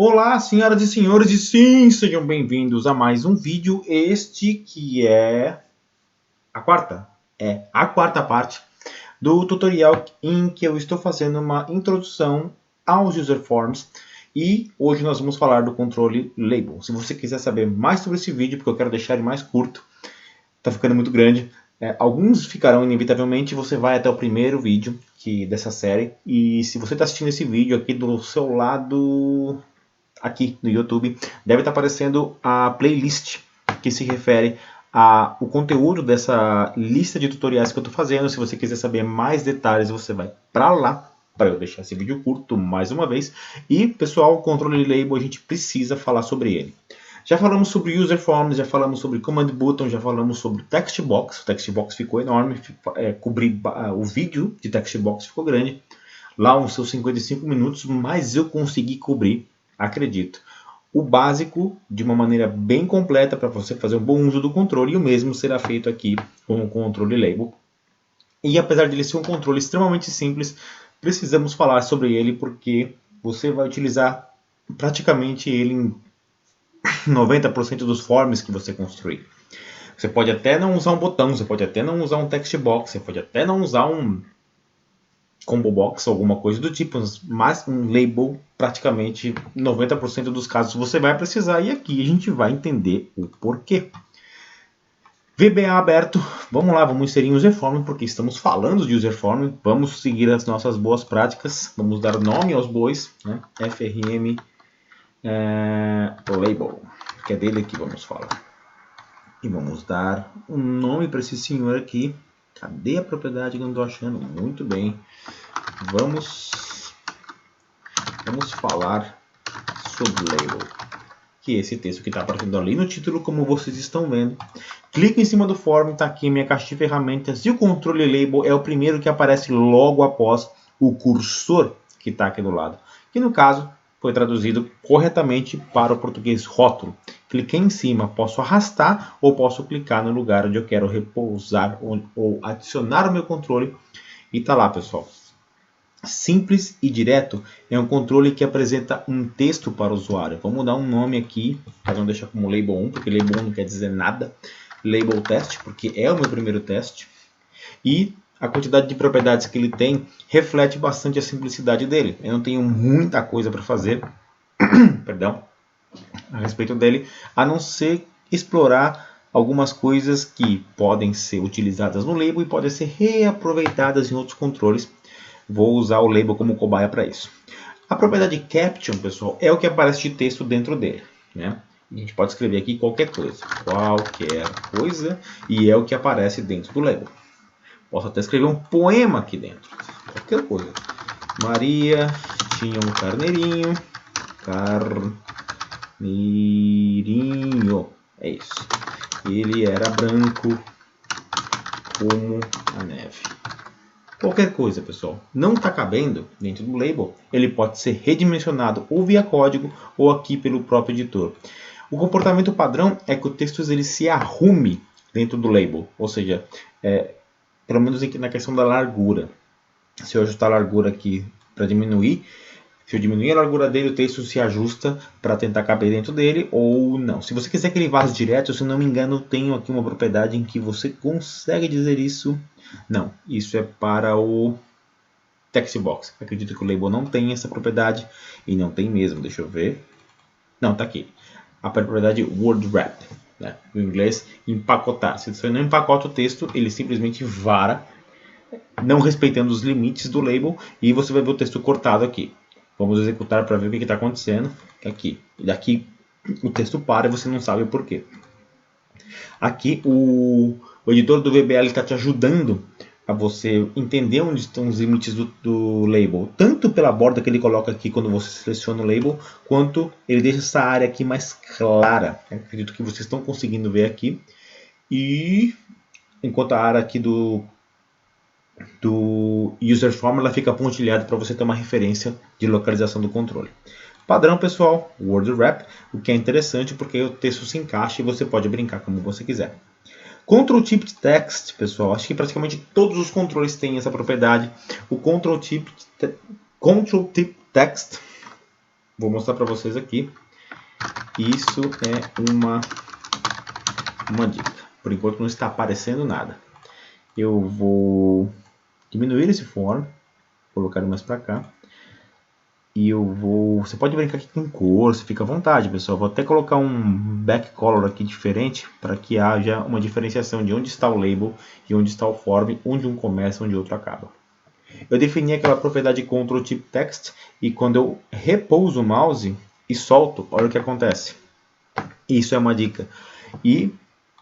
Olá, senhoras e senhores, e sim, sejam bem-vindos a mais um vídeo. Este que é a quarta parte do tutorial em que eu estou fazendo uma introdução aos user forms. E hoje nós vamos falar do controle label. Se você quiser saber mais sobre esse vídeo, porque eu quero deixar ele mais curto, está ficando muito grande. Alguns ficarão inevitavelmente, você vai até o primeiro vídeo dessa série. E se você está assistindo esse vídeo aqui do seu lado, aqui no YouTube, deve estar aparecendo a playlist que se refere ao conteúdo dessa lista de tutoriais que eu estou fazendo. Se você quiser saber mais detalhes, você vai para lá, para eu deixar esse vídeo curto mais uma vez. E, pessoal, o controle label, a gente precisa falar sobre ele. Já falamos sobre user forms, já falamos sobre command button, já falamos sobre text box. O text box ficou enorme, cobrir o vídeo de text box ficou grande. Lá uns seus 55 minutos, mas eu consegui cobrir, acredito, o básico de uma maneira bem completa para você fazer um bom uso do controle, e o mesmo será feito aqui com o controle label. E apesar de ele ser um controle extremamente simples, precisamos falar sobre ele porque você vai utilizar praticamente ele em 90% dos forms que você construir. Você pode até não usar um botão, você pode até não usar um text box, você pode até não usar um combo box, alguma coisa do tipo, mas um label praticamente 90% dos casos você vai precisar, e aqui a gente vai entender o porquê. VBA aberto, vamos lá, vamos inserir um user form, porque estamos falando de user form, vamos seguir as nossas boas práticas, vamos dar nome aos bois, né? FRM label, que é dele que vamos falar. E vamos dar um nome para esse senhor aqui. Cadê a propriedade que eu não estou achando? Muito bem. Vamos falar sobre label, que é esse texto que está aparecendo ali no título, como vocês estão vendo. Clico em cima do form, está aqui minha caixa de ferramentas, e o controle label é o primeiro que aparece logo após o cursor que está aqui do lado, que no caso foi traduzido corretamente para o português rótulo. Cliquei em cima, posso arrastar ou posso clicar no lugar onde eu quero repousar ou adicionar o meu controle, e está lá, pessoal. Simples e direto, é um controle que apresenta um texto para o usuário. Vamos dar um nome aqui, mas não deixar como label 1, porque label 1 não quer dizer nada. Label test, porque é o meu primeiro teste. E a quantidade de propriedades que ele tem reflete bastante a simplicidade dele. Eu não tenho muita coisa para fazer perdão, a respeito dele, a não ser explorar algumas coisas que podem ser utilizadas no label e podem ser reaproveitadas em outros controles. Vou usar o label como cobaia para isso. A propriedade caption, pessoal, é o que aparece de texto dentro dele, né? A gente pode escrever aqui qualquer coisa, e é o que aparece dentro do label. Posso até escrever um poema aqui dentro, qualquer coisa. Maria tinha um carneirinho, é isso. Ele era branco como a neve. Qualquer coisa, pessoal, não está cabendo dentro do label, ele pode ser redimensionado ou via código ou aqui pelo próprio editor. O comportamento padrão é que o texto ele se arrume dentro do label, ou seja, pelo menos aqui na questão da largura. Se eu ajustar a largura aqui para diminuir, se eu diminuir a largura dele, o texto se ajusta para tentar caber dentro dele ou não. Se você quiser que ele vaze direto, se não me engano, eu tenho aqui uma propriedade em que você consegue dizer isso. Não, isso é para o text box. Acredito que o label não tem essa propriedade, e não tem mesmo, deixa eu ver. Não, está aqui. A propriedade word wrap, né? No inglês, empacotar. Se você não empacota o texto, ele simplesmente vara, não respeitando os limites do label, e você vai ver o texto cortado aqui. Vamos executar para ver o que está acontecendo. Aqui. E daqui o texto para e você não sabe o porquê. Aqui o editor do VBA está te ajudando a você entender onde estão os limites do label. Tanto pela borda que ele coloca aqui quando você seleciona o label, quanto ele deixa essa área aqui mais clara. Eu acredito que vocês estão conseguindo ver aqui. E enquanto a área aqui do user form ela fica pontilhada para você ter uma referência de localização do controle. Padrão, pessoal, word wrap, o que é interessante porque o texto se encaixa e você pode brincar como você quiser. Control Type Text, pessoal, acho que praticamente todos os controles têm essa propriedade. O Control Type Text vou mostrar para vocês aqui. Isso é uma dica. Por enquanto não está aparecendo nada. Eu vou diminuir esse form, colocar ele mais para cá. E eu vou... Você pode brincar aqui com cor, você fica à vontade, pessoal. Vou até colocar um back color aqui diferente para que haja uma diferenciação de onde está o label e onde está o form, onde um começa, onde o outro acaba. Eu defini aquela propriedade Ctrl Type Text e quando eu repouso o mouse e solto, olha o que acontece. Isso é uma dica. E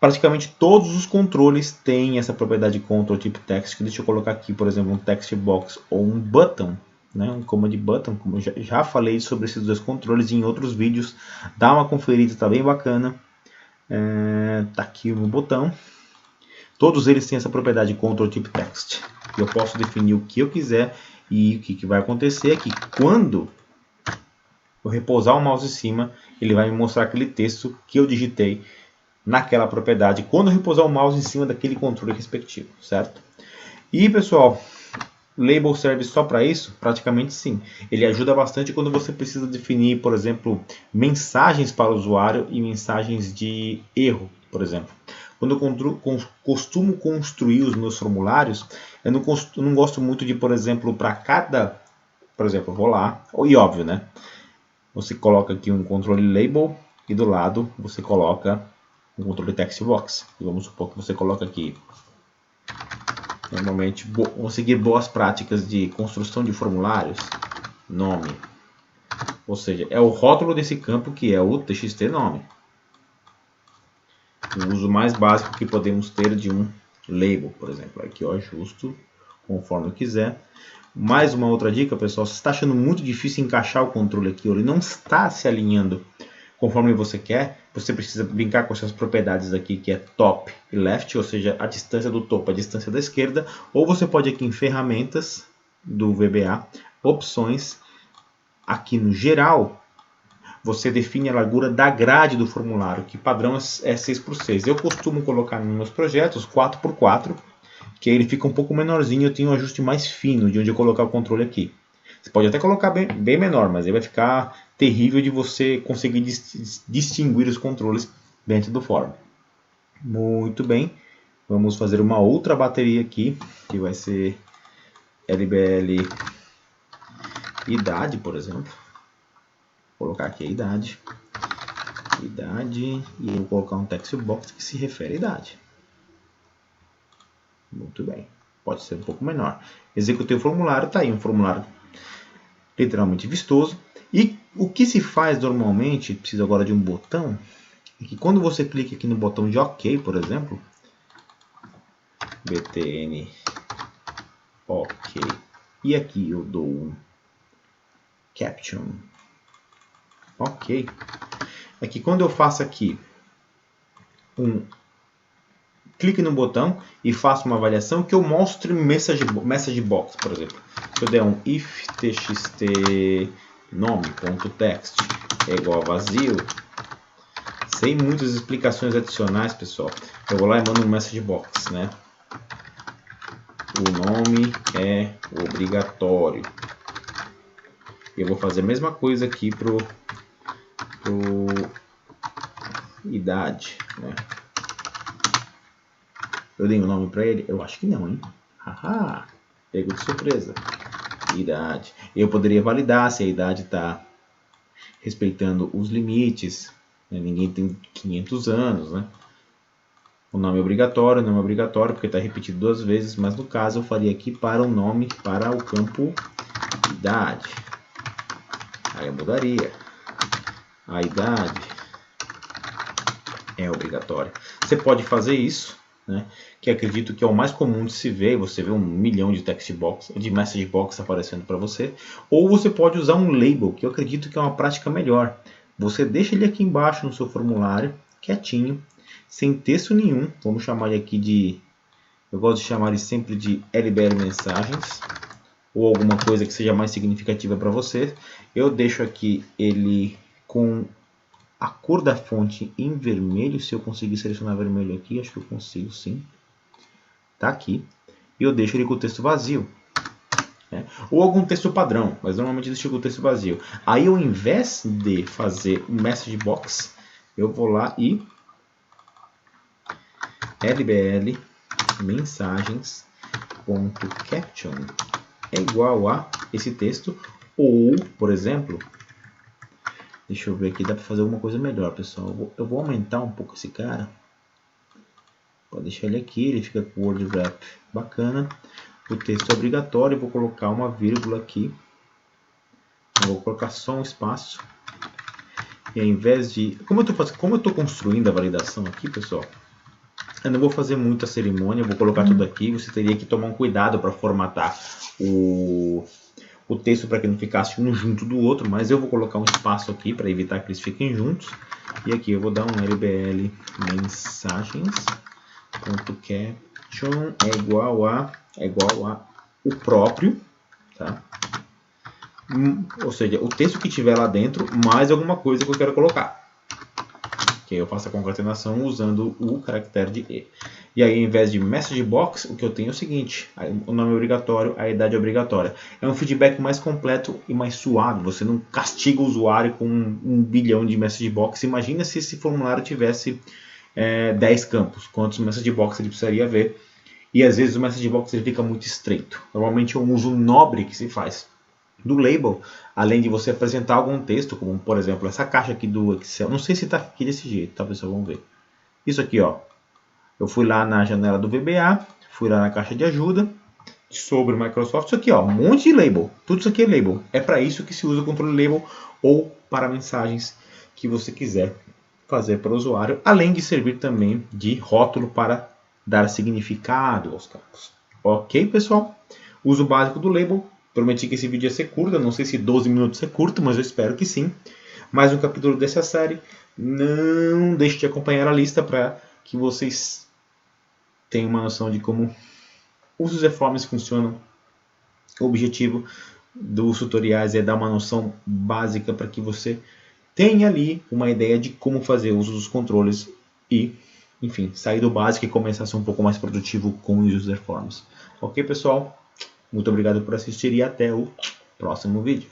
praticamente todos os controles têm essa propriedade Ctrl Type Text. Deixa eu colocar aqui, por exemplo, um text box ou um button, né? Um command button, como eu já falei sobre esses dois controles em outros vídeos. Dá uma conferida, está bem bacana. Tá aqui o meu botão. Todos eles têm essa propriedade Ctrl Type Text. Eu posso definir o que eu quiser e o que vai acontecer é que quando eu repousar o mouse em cima, ele vai me mostrar aquele texto que eu digitei naquela propriedade quando eu repousar o mouse em cima daquele controle respectivo, certo? E pessoal, label serve só para isso? Praticamente sim. Ele ajuda bastante quando você precisa definir, por exemplo, mensagens para o usuário e mensagens de erro, por exemplo. Quando eu costumo construir os meus formulários, eu não gosto muito de, por exemplo, para cada... Por exemplo, eu vou lá, e óbvio, né? Você coloca aqui um controle label e do lado você coloca um controle text box. E vamos supor que você coloca aqui, normalmente, vamos seguir boas práticas de construção de formulários, nome. Ou seja, é o rótulo desse campo que é o txt nome. O uso mais básico que podemos ter de um label, por exemplo. Aqui eu ajusto conforme eu quiser. Mais uma outra dica, pessoal, se você está achando muito difícil encaixar o controle aqui, ou ele não está se alinhando conforme você quer, você precisa brincar com essas propriedades aqui, que é top e left, ou seja, a distância do topo, a distância da esquerda, ou você pode aqui em ferramentas do VBA, opções, aqui no geral, você define a largura da grade do formulário, que padrão é 6x6. Eu costumo colocar nos meus projetos 4x4, que aí ele fica um pouco menorzinho, eu tenho um ajuste mais fino de onde eu colocar o controle aqui. Você pode até colocar bem menor, mas aí vai ficar terrível de você conseguir distinguir os controles dentro do form. Muito bem, vamos fazer uma outra bateria aqui, que vai ser LBL idade, por exemplo. Vou colocar aqui a idade, e eu vou colocar um text box que se refere à idade. Muito bem, pode ser um pouco menor. Executei o formulário, está aí um formulário literalmente vistoso. E o que se faz normalmente, precisa agora de um botão, é que quando você clica aqui no botão de OK, por exemplo, btn OK, e aqui eu dou um caption OK, é que quando eu faço aqui clique no botão e faço uma avaliação que eu mostre message box, por exemplo. Se eu der um if txt nome.text é igual a vazio, sem muitas explicações adicionais, pessoal, eu vou lá e mando um message box, né? O nome é obrigatório. Eu vou fazer a mesma coisa aqui pro idade, né? Eu dei um nome para ele? Eu acho que não, hein? Haha, pego de surpresa. Idade. Eu poderia validar se a idade está respeitando os limites. Né? Ninguém tem 500 anos, né? O nome é obrigatório, não é obrigatório, porque está repetido 2 vezes, mas no caso eu faria aqui para o nome, para o campo idade. Aí eu mudaria. A idade é obrigatória. Você pode fazer isso, né? Que acredito que é o mais comum de se ver. Você vê 1 milhão de text box, de message box aparecendo para você. Ou você pode usar um label, que eu acredito que é uma prática melhor. Você deixa ele aqui embaixo no seu formulário, quietinho, sem texto nenhum. Vamos chamar ele aqui de... Eu gosto de chamar ele sempre de LBL mensagens. Ou alguma coisa que seja mais significativa para você. Eu deixo aqui ele com a cor da fonte em vermelho. Se eu conseguir selecionar vermelho aqui, acho que eu consigo sim. Tá aqui. E eu deixo ele com o texto vazio. né? Ou algum texto padrão, mas normalmente eu deixo o texto vazio. Aí, ao invés de fazer um message box, eu vou lá e lbl mensagens.caption é igual a esse texto, ou, por exemplo, deixa eu ver aqui, dá para fazer alguma coisa melhor, pessoal. Eu vou aumentar um pouco esse cara. Pode deixar ele aqui, ele fica com o word wrap bacana. O texto é obrigatório, eu vou colocar uma vírgula aqui. Eu vou colocar só um espaço. E ao invés de... Como eu estou construindo a validação aqui, pessoal, eu não vou fazer muita cerimônia, eu vou colocar tudo aqui. Você teria que tomar um cuidado para formatar o texto para que não ficasse um junto do outro, mas eu vou colocar um espaço aqui para evitar que eles fiquem juntos. E aqui eu vou dar um lbl mensagens.caption é igual a o próprio, tá? Ou seja, o texto que tiver lá dentro mais alguma coisa que eu quero colocar. Que eu faço a concatenação usando o caractere de E. E aí, ao invés de message box, o que eu tenho é o seguinte: o nome é obrigatório, a idade é obrigatória. É um feedback mais completo e mais suave. Você não castiga o usuário com um bilhão de message box. Imagina se esse formulário tivesse 10 campos. Quantos message box ele precisaria ver? E às vezes o message box ele fica muito estreito. Normalmente é um uso nobre que se faz do label, além de você apresentar algum texto, como por exemplo essa caixa aqui do Excel. Não sei se está aqui desse jeito, tá pessoal? Vamos ver. Isso aqui, ó. Eu fui lá na janela do VBA, fui lá na caixa de ajuda sobre o Microsoft. Isso aqui, ó, um monte de label. Tudo isso aqui é label. É para isso que se usa o controle label ou para mensagens que você quiser fazer para o usuário, além de servir também de rótulo para dar significado aos campos. Ok, pessoal? Uso básico do label. Prometi que esse vídeo ia ser curto, não sei se 12 minutos é curto, mas eu espero que sim. Mais um capítulo dessa série. Não deixe de acompanhar a lista para que vocês tenham uma noção de como os userforms funcionam. O objetivo dos tutoriais é dar uma noção básica para que você tenha ali uma ideia de como fazer uso dos controles e, enfim, sair do básico e começar a ser um pouco mais produtivo com os userforms. Ok, pessoal? Muito obrigado por assistir e até o próximo vídeo.